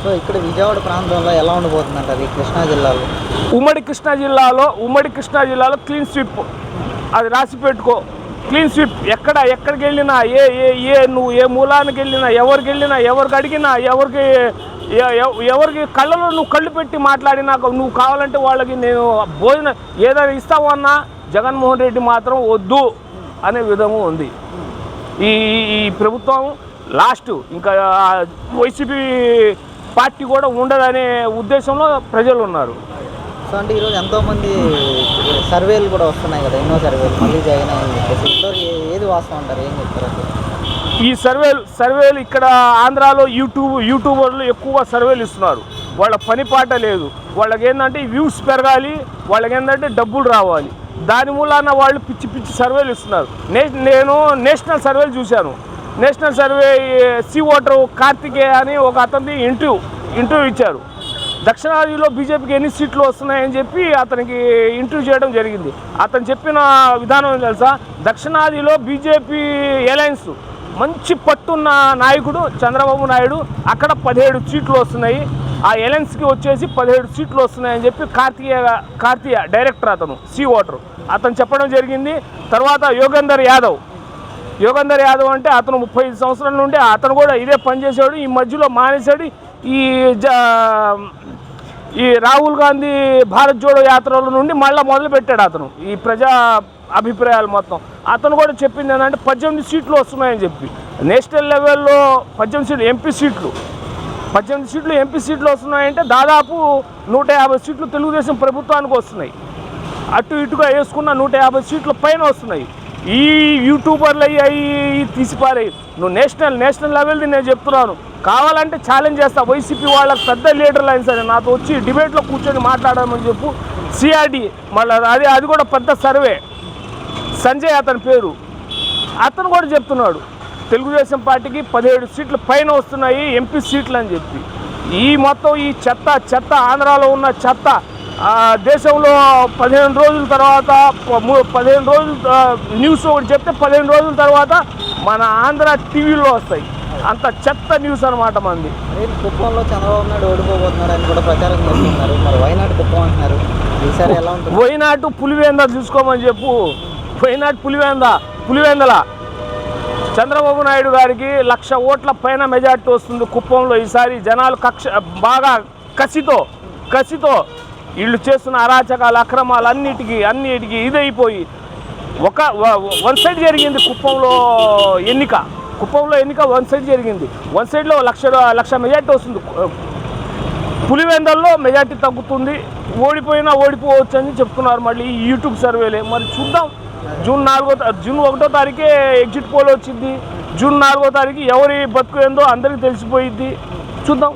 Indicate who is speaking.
Speaker 1: So ఇక్కడ విజయవాడ ప్రాంతంలో ఎలా ఉండబోతుందంటారు ఈ కృష్ణా జిల్లాలో?
Speaker 2: ఉమ్మడి కృష్ణా జిల్లాలో క్లీన్ స్వీప్, అది రాసి పెట్టుకో. Clean sweep. ఎక్కడికి వెళ్ళినా నువ్వు ఏ మూలానికి వెళ్ళినా, ఎవరికి వెళ్ళినా, ఎవరికి అడిగినా, ఎవరికి కళ్ళలో నువ్వు కళ్ళు పెట్టి మాట్లాడినా, నువ్వు కావాలంటే వాళ్ళకి నేను భోజనం ఏదైనా ఇస్తావు అన్నా జగన్మోహన్ రెడ్డి మాత్రం వద్దు అనే విధము ఉంది ఈ ప్రభుత్వం. లాస్ట్ ఇంకా వైసీపీ పార్టీ కూడా ఉండదనే ఉద్దేశంలో ప్రజలు ఉన్నారు.
Speaker 1: సో అంటే ఈరోజు ఎంతోమంది సర్వేలు కూడా వస్తున్నాయి కదా, ఎన్నో సర్వేలు మళ్ళీ జగన్ అని చెప్పేసి, ఏది వాస్తవం అంటారు, ఏం చెప్తారు అసలు?
Speaker 2: ఈ సర్వేలు ఇక్కడ ఆంధ్రాలో యూట్యూబర్లు ఎక్కువగా సర్వేలు ఇస్తున్నారు. వాళ్ళ పని పాట లేదు. వాళ్ళకి ఏంటంటే వ్యూస్ పెరగాలి, వాళ్ళకి ఏంటంటే డబ్బులు రావాలి. దాని మూలాన వాళ్ళు పిచ్చి సర్వేలు ఇస్తున్నారు. నేను నేషనల్ సర్వేలు చూశాను. National survey C voter Karthikeya అని ఒక అతనికి ఇంటర్వ్యూ ఇచ్చారు. దక్షిణాదిలో బీజేపీకి ఎన్ని సీట్లు వస్తున్నాయని చెప్పి అతనికి ఇంటర్వ్యూ చేయడం జరిగింది. అతను చెప్పిన విధానం తెలుసా? దక్షిణాదిలో బీజేపీ అలయన్స్ మంచి పట్టున్న నాయకుడు చంద్రబాబు నాయుడు, అక్కడ 17 సీట్లు వస్తున్నాయి. ఆ అలయన్స్కి వచ్చేసి 17 సీట్లు వస్తున్నాయని చెప్పి కార్తికేయ డైరెక్టర్ అతను సీ ఓటర్ అతను చెప్పడం జరిగింది. తర్వాత యోగేందర్ యాదవ్ అంటే అతను 35 సంవత్సరాల నుండి అతను కూడా ఇదే పనిచేసాడు. ఈ మధ్యలో మానేశాడు. ఈ రాహుల్ గాంధీ భారత్ జోడో యాత్రల నుండి మళ్ళీ మొదలు పెట్టాడు అతను ఈ ప్రజా అభిప్రాయాలు మొత్తం. అతను కూడా చెప్పింది ఏంటంటే 18 సీట్లు వస్తున్నాయని చెప్పి. నేషనల్ లెవెల్లో 18 సీట్లు ఎంపీ సీట్లు వస్తున్నాయంటే దాదాపు 150 సీట్లు తెలుగుదేశం ప్రభుత్వానికి వస్తున్నాయి. అటు ఇటుగా వేసుకున్న 150 సీట్ల పైన వస్తున్నాయి. ఈ యూట్యూబర్లు అవి తీసిపారాయి. నువ్వు నేషనల్ లెవెల్ది నేను చెప్తున్నాను. కావాలంటే ఛాలెంజ్ చేస్తా. వైసీపీ వాళ్ళకి పెద్ద లీడర్లు అయిన సరే నాతో వచ్చి డిబేట్లో కూర్చొని మాట్లాడమని చెప్పు. సిఆర్డి మళ్ళీ అది కూడా పెద్ద సర్వే. సంజయ్ అతని పేరు, అతను కూడా చెప్తున్నాడు తెలుగుదేశం పార్టీకి 17 సీట్ల పైన వస్తున్నాయి ఎంపీ సీట్లు అని చెప్పి. ఈ మొత్తం ఈ చెత్త ఆంధ్రాలో ఉన్న చెత్త దేశంలో 15 రోజుల తర్వాత 15 రోజులు న్యూస్ ఒకటి చెప్తే 15 రోజుల తర్వాత మన ఆంధ్ర టీవీలో వస్తాయి. అంత చెత్త న్యూస్ అనమాట మంది.
Speaker 1: కుప్పంలో చంద్రబాబు నాయుడు ఓడిపోబోతున్నారు అని కూడా ప్రచారం చేస్తున్నారు. మరి వైనాడు కుప్పం అంటున్నారు, ఈసారి ఎలా ఉంటుంది?
Speaker 2: వైనాడు పులివెంద చూసుకోమని చెప్పు. వైనాడు పులివెందల చంద్రబాబు నాయుడు గారికి 1,00,000 ఓట్ల పైన మెజార్టీ వస్తుంది కుప్పంలో. ఈసారి జనాలు బాగా కసితో వీళ్ళు చేస్తున్న అరాచకాలు అక్రమాలు అన్నిటికీ ఇదైపోయి వన్ సైడ్ జరిగింది కుప్పంలో ఎన్నిక వన్ సైడ్ జరిగింది. వన్ సైడ్లో 1,00,000 మెజార్టీ వస్తుంది. పులివెందల్లో మెజార్టీ తగ్గుతుంది. ఓడిపోవచ్చు అని చెప్తున్నారు మళ్ళీ ఈ యూట్యూబ్ సర్వేలే. మరి చూద్దాం. జూన్ 1వ తారీఖే ఎగ్జిట్ పోల్ వచ్చింది. జూన్ 4వ తారీఖు ఎవరి బతుకు ఏందో అందరికీ తెలిసిపోయిద్ది. చూద్దాం.